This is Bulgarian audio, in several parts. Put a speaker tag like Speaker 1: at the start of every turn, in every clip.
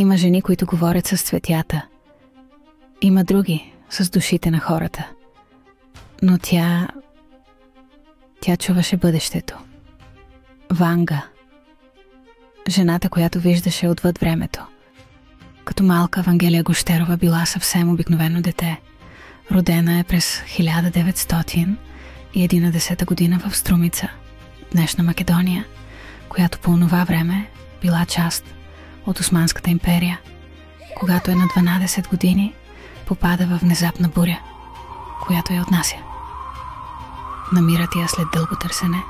Speaker 1: Има жени, които говорят с цветята. Има други с душите на хората. Но тя чуваше бъдещето. Ванга. Жената, която виждаше отвъд времето. Като малка Вангелия Гущерова била съвсем обикновено дете. Родена е през 1911 година в Струмица, днешна Македония, която по онова време била част от Османската империя. Когато е на 12 години, попада във внезапна буря, която я отнася. Намират я след дълго търсене,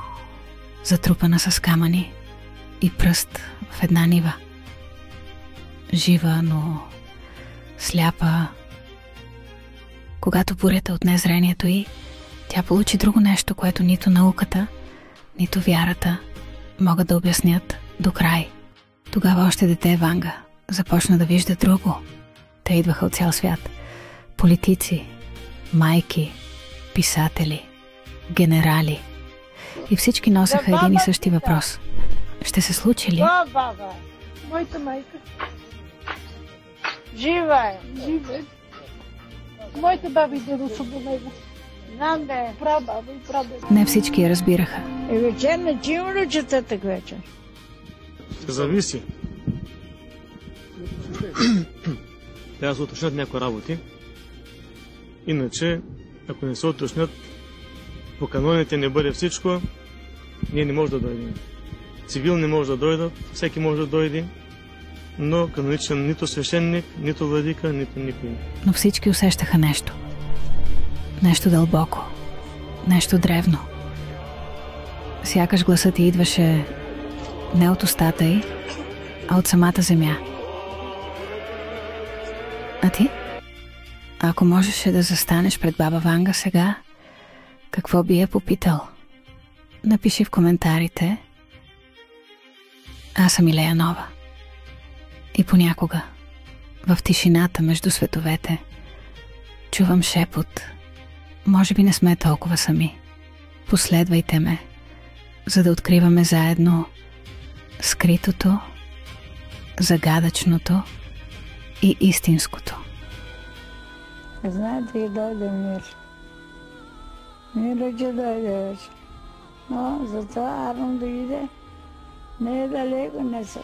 Speaker 1: затрупана с камъни и пръст в една нива. Жива, но сляпа. Когато бурята отне зрението й, тя получи друго нещо, което нито науката, нито вярата могат да обяснят до край. Тогава още дете Ванга започна да вижда друго. Те идваха от цял свят. Политици, майки, писатели, генерали. И всички носеха един и същи въпрос. Ще се случи ли?
Speaker 2: Да, баба. Моята майка. Жива е. Жива е. Моите баби и дедо са до него. Знам да е прабаба и прабаба.
Speaker 1: Не всички я разбираха.
Speaker 2: Вечер не чим ли четете вечер?
Speaker 3: Зависи. Трябва да се уточнят някои работи. Иначе, ако не се уточнят, по каноните не бъде всичко, ние не може да дойдем. Цивил не може да дойдат, всеки може да дойде, но каноничен нито свещеник, нито владика, нито никой.
Speaker 1: Но всички усещаха нещо. Нещо дълбоко. Нещо древно. Сякаш гласът й идваше не от устата й, а от самата земя. А ти? Ако можеше да застанеш пред баба Ванга сега, какво би я попитал? Напиши в коментарите. Аз съм Илея Нова. И понякога, в тишината между световете, чувам шепот. Може би не сме толкова сами. Последвайте ме, за да откриваме заедно скритото, загадъчното и истинското.
Speaker 2: Знаете, и дойде мир. Мир, че дойде вече. Но за това Арно да иде, не е далеко, не са.